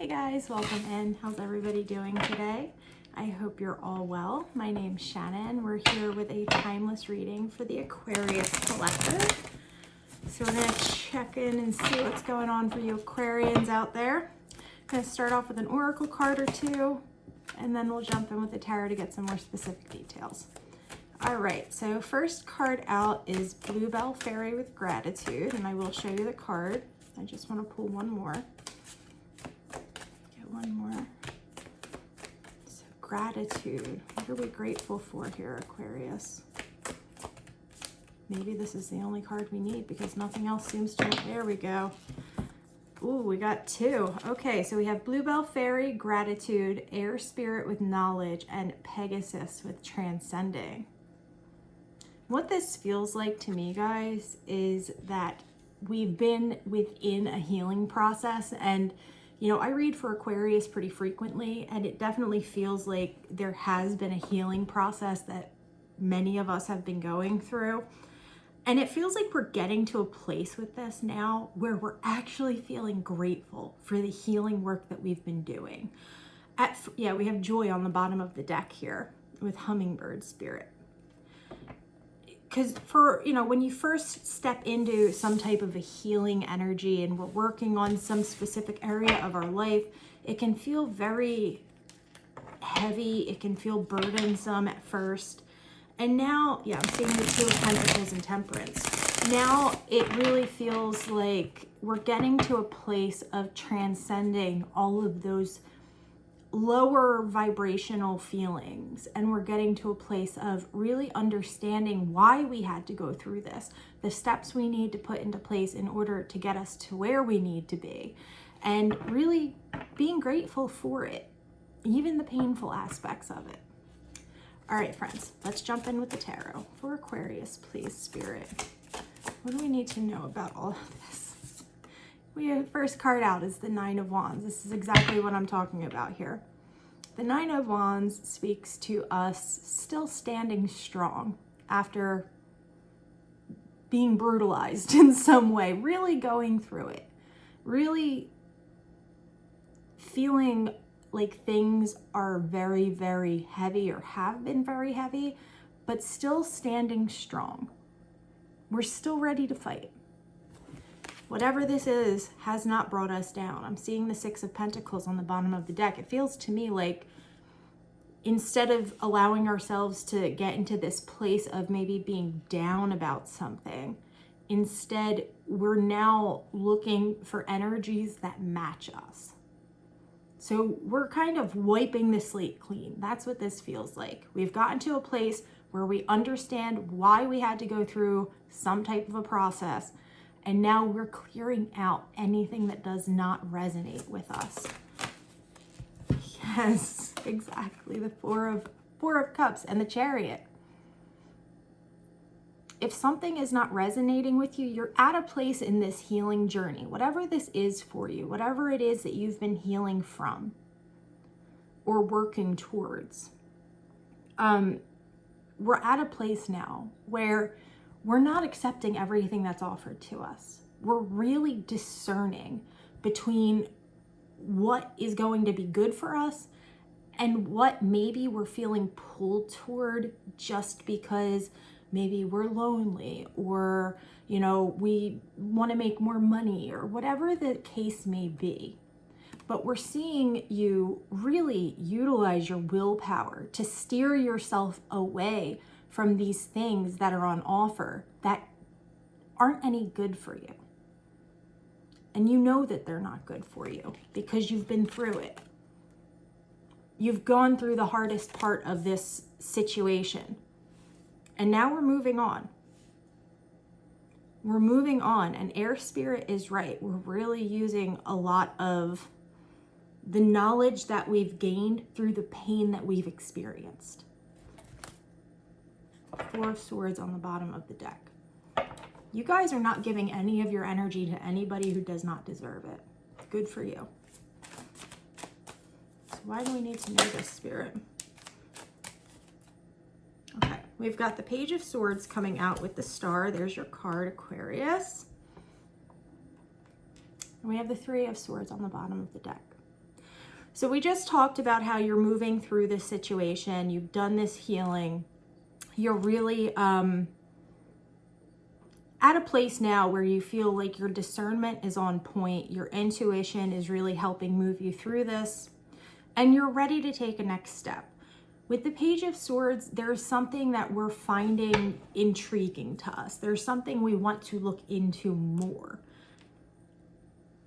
Hey guys, welcome in. How's everybody doing today? I hope you're all well. My name's Shannon. We're here with a timeless reading for the Aquarius collective. So we're gonna check in and see what's going on for you Aquarians out there. I'm gonna start off with an oracle card or two, and then we'll jump in with the tarot to get some more specific details. All right, so first card out is Bluebell Fairy with Gratitude, and I will show you the card. I just want to pull one more. Get one more. So gratitude. What are we grateful for here, Aquarius? Maybe this is the only card we need because nothing else seems to. There we go. Ooh, we got two. Okay, so we have Bluebell Fairy, Gratitude, Air Spirit with Knowledge, and Pegasus with Transcending. What this feels like to me, guys, is that we've been within a healing process. And, you know, I read for Aquarius pretty frequently, and it definitely feels like there has been a healing process that many of us have been going through. And it feels like we're getting to a place with this now where we're actually feeling grateful for the healing work that we've been doing. We have Joy on the bottom of the deck here with Hummingbird Spirit. Because when you first step into some type of a healing energy and we're working on some specific area of our life, it can feel very heavy. It can feel burdensome at first. And now, I'm seeing the Two of Pentacles and Temperance. Now it really feels like we're getting to a place of transcending all of those lower vibrational feelings, and we're getting to a place of really understanding why we had to go through this, the steps we need to put into place in order to get us to where we need to be, and really being grateful for it, even the painful aspects of it. All right, friends, let's jump in with the tarot for Aquarius, please, Spirit. What do we need to know about all of this? First card out is the Nine of Wands. This is exactly what I'm talking about here. The Nine of Wands speaks to us still standing strong after being brutalized in some way, really going through it, really feeling like things are very, very heavy or have been very heavy, but still standing strong. We're still ready to fight. Whatever this is has not brought us down. I'm seeing the Six of Pentacles on the bottom of the deck. It feels to me like instead of allowing ourselves to get into this place of maybe being down about something, instead we're now looking for energies that match us. So we're kind of wiping the slate clean. That's what this feels like. We've gotten to a place where we understand why we had to go through some type of a process. And now we're clearing out anything that does not resonate with us. Yes, exactly. The Four of Cups and the Chariot. If something is not resonating with you, you're at a place in this healing journey, whatever this is for you, whatever it is that you've been healing from or working towards. We're at a place now where we're not accepting everything that's offered to us. We're really discerning between what is going to be good for us and what maybe we're feeling pulled toward just because maybe we're lonely or, we want to make more money or whatever the case may be. But we're seeing you really utilize your willpower to steer yourself away from these things that are on offer that aren't any good for you. And you know that they're not good for you because you've been through it. You've gone through the hardest part of this situation. And now we're moving on. We're moving on, and Air Spirit is right. We're really using a lot of the knowledge that we've gained through the pain that we've experienced. Four of Swords on the bottom of the deck. You guys are not giving any of your energy to anybody who does not deserve it. Good for you. So why do we need to know this, Spirit? Okay, we've got the Page of Swords coming out with the Star. There's your card, Aquarius. And we have the Three of Swords on the bottom of the deck. So we just talked about how you're moving through this situation. You've done this healing. You're really at a place now where you feel like your discernment is on point. Your intuition is really helping move you through this. And you're ready to take a next step. With the Page of Swords, there's something that we're finding intriguing to us. There's something we want to look into more.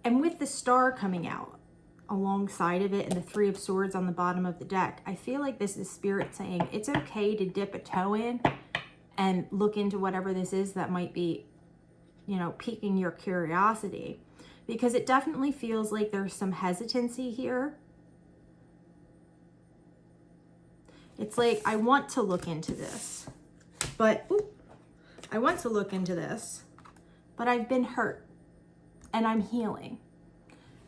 And with the Star coming out alongside of it and the Three of Swords on the bottom of the deck, I feel like this is Spirit saying it's okay to dip a toe in and look into whatever this is that might be, you know, piquing your curiosity. Because it definitely feels like there's some hesitancy here. It's like, I want to look into this, but I want to look into this, but I've been hurt and I'm healing.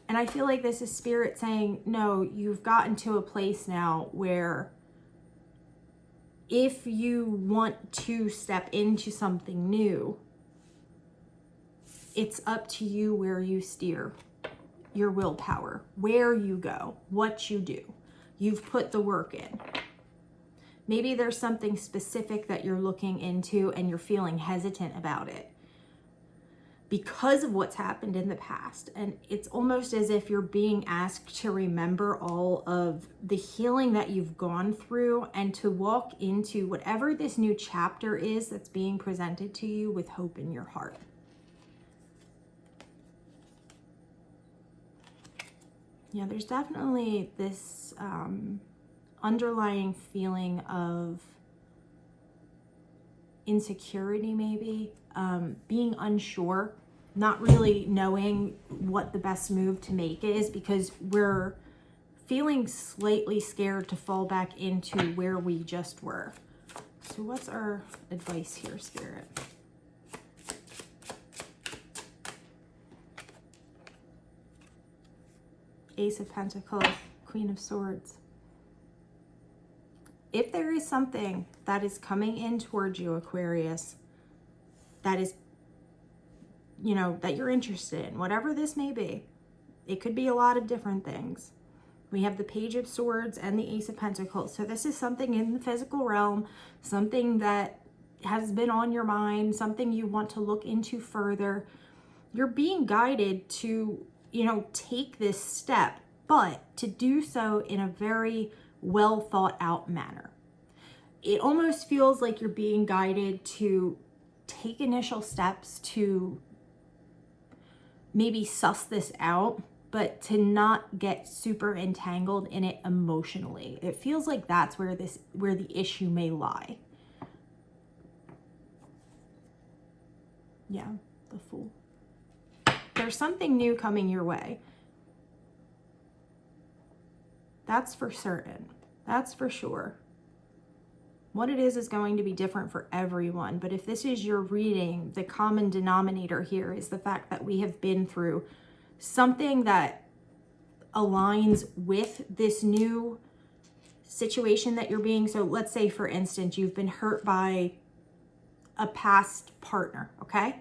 And I feel like this is Spirit saying, no, you've gotten to a place now where if you want to step into something new, it's up to you where you steer your willpower, where you go, what you do. You've put the work in. Maybe there's something specific that you're looking into and you're feeling hesitant about it because of what's happened in the past. And it's almost as if you're being asked to remember all of the healing that you've gone through and to walk into whatever this new chapter is that's being presented to you with hope in your heart. Yeah, there's definitely this underlying feeling of insecurity, maybe being unsure, not really knowing what the best move to make is, because we're feeling slightly scared to fall back into where we just were. So what's our advice here, Spirit? Ace of Pentacles, Queen of Swords. If there is something that is coming in towards you, Aquarius, that is, you know, that you're interested in, whatever this may be, it could be a lot of different things. We have the Page of Swords and the Ace of Pentacles. So this is something in the physical realm, something that has been on your mind, something you want to look into further. You're being guided to, you know, take this step, but to do so in a very well thought out manner. It almost feels like you're being guided to take initial steps to maybe suss this out, but to not get super entangled in it emotionally. It feels like that's where the issue may lie. Yeah, the Fool. There's something new coming your way. That's for certain. That's for sure. What it is going to be different for everyone. But if this is your reading, the common denominator here is the fact that we have been through something that aligns with this new situation that you're being. So let's say, for instance, you've been hurt by a past partner, okay?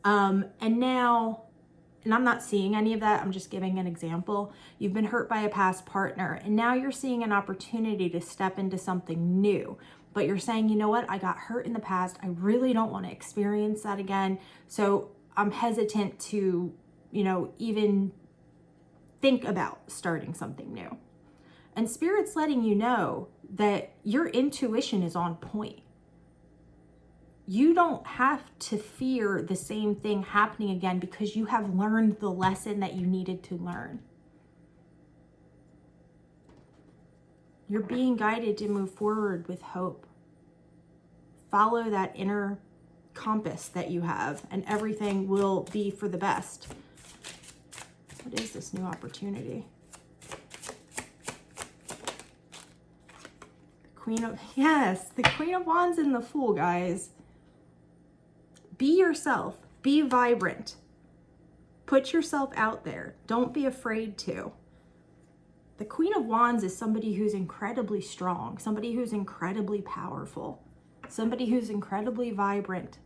And now, and I'm not seeing any of that, I'm just giving an example. You've been hurt by a past partner, and now you're seeing an opportunity to step into something new. But you're saying, you know what, I got hurt in the past. I really don't want to experience that again. So I'm hesitant to, you know, even think about starting something new. And Spirit's letting you know that your intuition is on point. You don't have to fear the same thing happening again because you have learned the lesson that you needed to learn. You're being guided to move forward with hope. Follow that inner compass that you have, and everything will be for the best. What is this new opportunity? The Queen of Wands and the Fool, guys. Be yourself. Be vibrant. Put yourself out there. Don't be afraid to. The Queen of Wands is somebody who's incredibly strong, somebody who's incredibly powerful, somebody who's incredibly vibrant.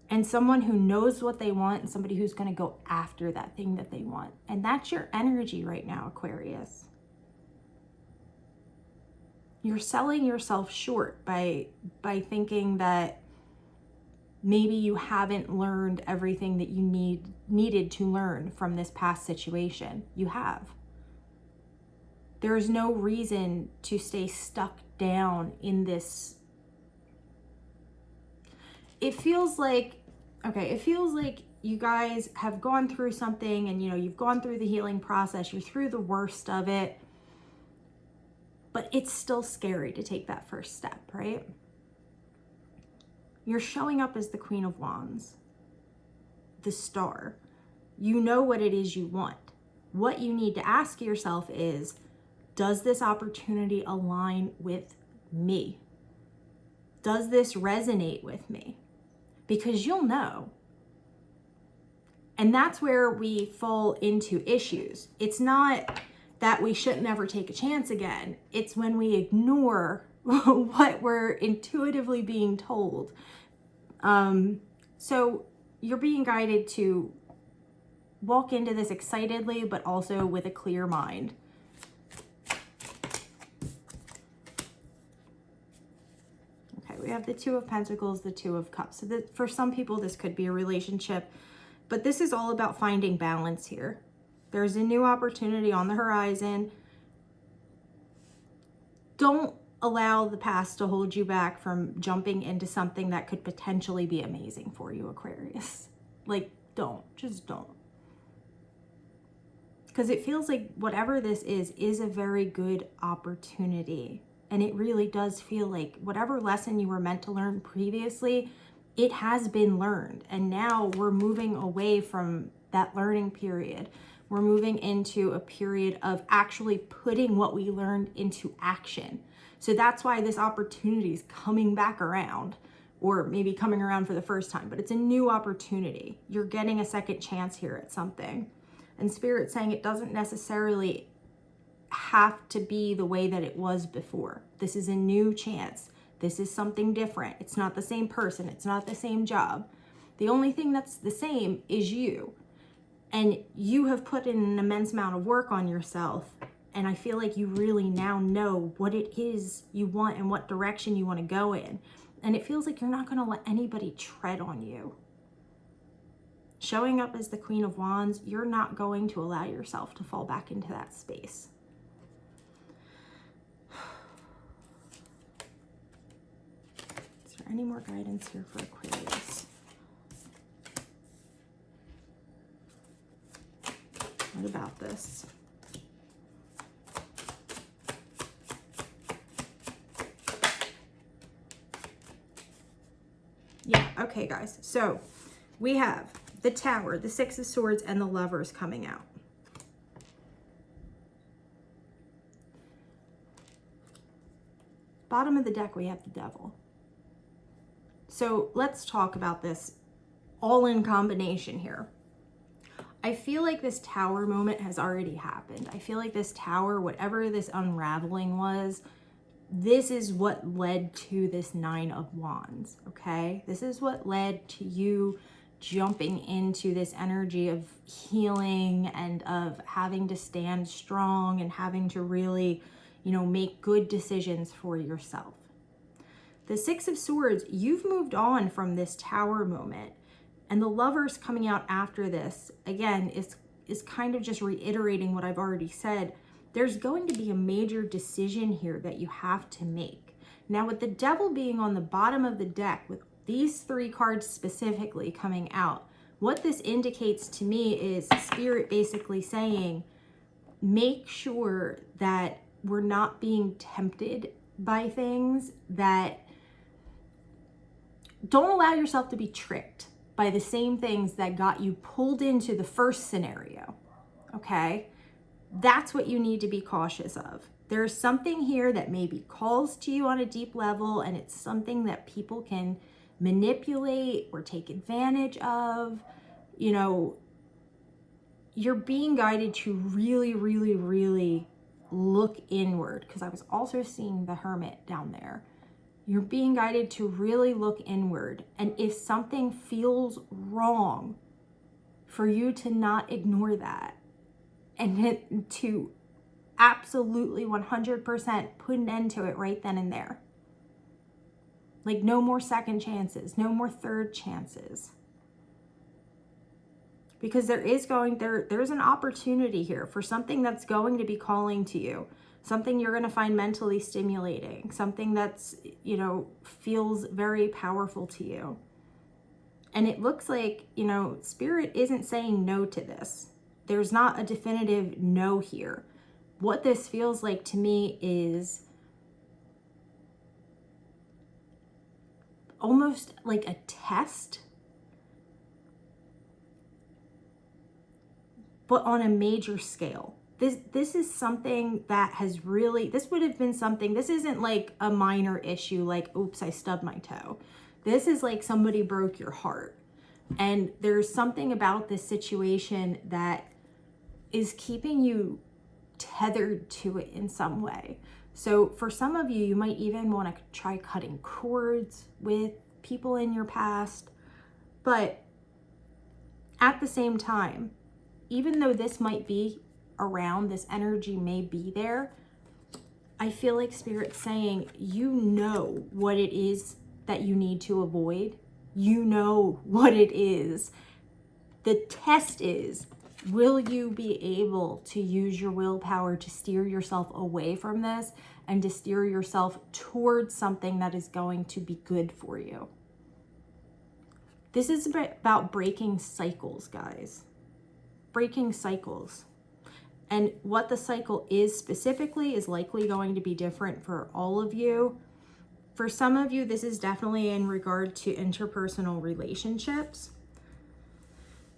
and someone who knows what they want and somebody who's going to go after that thing that they want. And that's your energy right now, Aquarius. You're selling yourself short by thinking that maybe you haven't learned everything that you needed to learn from this past situation. You have. There is no reason to stay stuck down in this. It feels like you guys have gone through something, and you've gone through the healing process, you're through the worst of it, but it's still scary to take that first step, right? You're showing up as the Queen of Wands, the Star. You know what it is you want. What you need to ask yourself is, does this opportunity align with me? Does this resonate with me? Because you'll know. And that's where we fall into issues. It's not that we shouldn't ever take a chance again. It's when we ignore what we're intuitively being told. So you're being guided to walk into this excitedly, but also with a clear mind. Okay, we have the Two of Pentacles, the Two of Cups. So for some people, this could be a relationship, but this is all about finding balance here. There's a new opportunity on the horizon. Don't allow the past to hold you back from jumping into something that could potentially be amazing for you, Aquarius. Like, just don't. Because it feels like whatever this is a very good opportunity. And it really does feel like whatever lesson you were meant to learn previously, it has been learned. And now we're moving away from that learning period. We're moving into a period of actually putting what we learned into action. So that's why this opportunity is coming back around, or maybe coming around for the first time, but it's a new opportunity. You're getting a second chance here at something. And Spirit's saying it doesn't necessarily have to be the way that it was before. This is a new chance. This is something different. It's not the same person. It's not the same job. The only thing that's the same is you. And you have put in an immense amount of work on yourself. And I feel like you really now know what it is you want and what direction you want to go in. And it feels like you're not going to let anybody tread on you. Showing up as the Queen of Wands, you're not going to allow yourself to fall back into that space. Is there any more guidance here for Aquarius? What about this? Yeah, okay, guys. So we have the Tower, the Six of Swords, and the Lovers coming out. Bottom of the deck, we have the Devil. So let's talk about this all in combination here. I feel like this Tower moment has already happened. I feel like this Tower, whatever this unraveling was, this is what led to this Nine of Wands, okay? This is what led to you jumping into this energy of healing and of having to stand strong and having to really, make good decisions for yourself. The Six of Swords, you've moved on from this Tower moment. And the Lovers coming out after this, again, is kind of just reiterating what I've already said. There's going to be a major decision here that you have to make. Now, with the Devil being on the bottom of the deck, with these three cards specifically coming out, what this indicates to me is Spirit basically saying, make sure that we're not being tempted by things, that don't allow yourself to be tricked by the same things that got you pulled into the first scenario, okay? That's what you need to be cautious of. There's something here that maybe calls to you on a deep level, and it's something that people can manipulate or take advantage of. You're being guided to really, really, really look inward, because I was also seeing the Hermit down there. You're being guided to really look inward. And if something feels wrong, for you to not ignore that and to absolutely 100% put an end to it right then and there. Like no more second chances, no more third chances. Because there's an opportunity here for something that's going to be calling to you. Something you're going to find mentally stimulating, something that's, you know, feels very powerful to you. And it looks like, you know, Spirit isn't saying no to this. There's not a definitive no here. What this feels like to me is almost like a test, but on a major scale. This is something that has really, this would have been something, this isn't like a minor issue like, oops, I stubbed my toe. This is like somebody broke your heart. And there's something about this situation that is keeping you tethered to it in some way. So for some of you, you might even want to try cutting cords with people in your past. But at the same time, even though this might be around, this energy may be there, I feel like Spirit's saying, you know what it is that you need to avoid. You know what it is. The test is, will you be able to use your willpower to steer yourself away from this and to steer yourself towards something that is going to be good for you? This is about breaking cycles, guys. Breaking cycles. And what the cycle is specifically is likely going to be different for all of you. For some of you, this is definitely in regard to interpersonal relationships.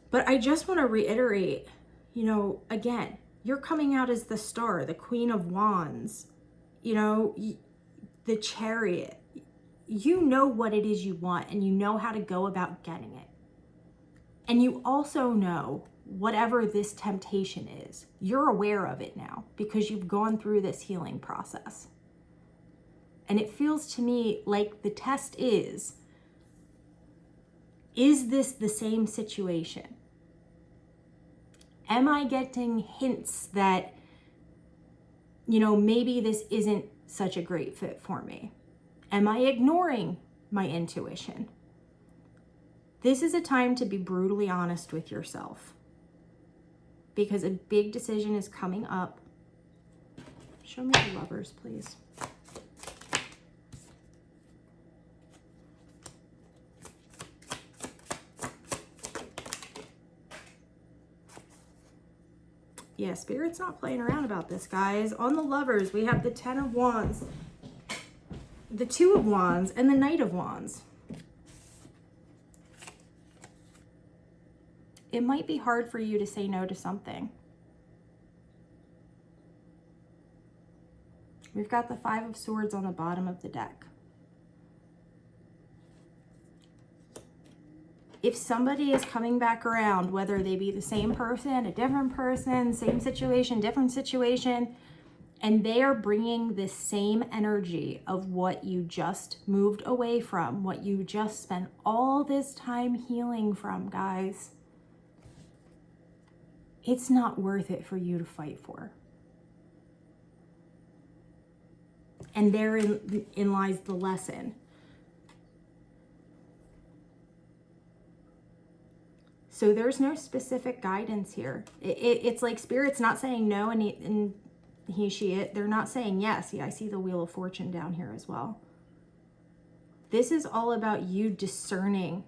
But I just want to reiterate, you know, again, you're coming out as the Star, the Queen of Wands, you know, the Chariot. You know what it is you want and you know how to go about getting it. And you also know whatever this temptation is, you're aware of it now because you've gone through this healing process. And it feels to me like the test is this the same situation? Am I getting hints that, you know, maybe this isn't such a great fit for me? Am I ignoring my intuition? This is a time to be brutally honest with yourself because a big decision is coming up. Show me the Lovers, please. Yeah, Spirit's not playing around about this, guys. On the Lovers, we have the Ten of Wands, the Two of Wands, and the Knight of Wands. It might be hard for you to say no to something. We've got the Five of Swords on the bottom of the deck. If somebody is coming back around, whether they be the same person, a different person, same situation, different situation, and they are bringing this same energy of what you just moved away from, what you just spent all this time healing from, guys, it's not worth it for you to fight for. And therein lies the lesson. So there's no specific guidance here. It's like Spirit's not saying no, and they're not saying yes. Yeah, I see the Wheel of Fortune down here as well. This is all about you discerning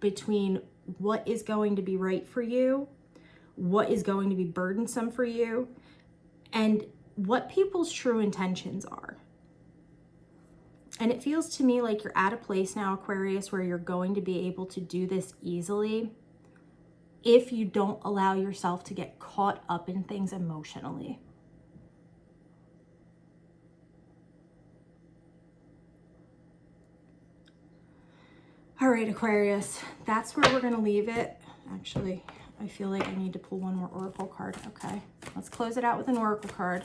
between what is going to be right for you, what is going to be burdensome for you, and what people's true intentions are. And it feels to me like you're at a place now, Aquarius, where you're going to be able to do this easily if you don't allow yourself to get caught up in things emotionally. All right, Aquarius, that's where we're going to leave it. Actually, I feel like I need to pull one more Oracle card. Okay, let's close it out with an Oracle card.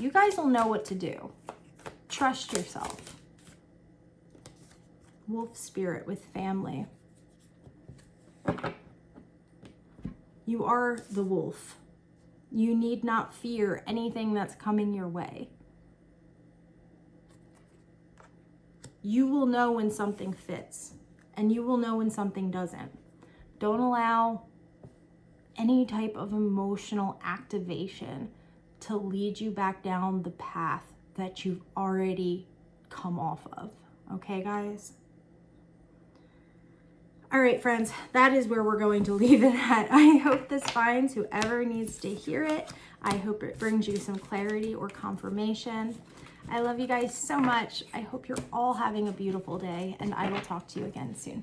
You guys will know what to do. Trust yourself. wolf spirit with family. You are the wolf. You need not fear anything that's coming your way. You will know when something fits, and you will know when something doesn't. Don't allow any type of emotional activation to lead you back down the path that you've already come off of. Okay, guys? All right, friends, that is where we're going to leave it at. I hope this finds whoever needs to hear it. I hope it brings you some clarity or confirmation. I love you guys so much. I hope you're all having a beautiful day, and I will talk to you again soon.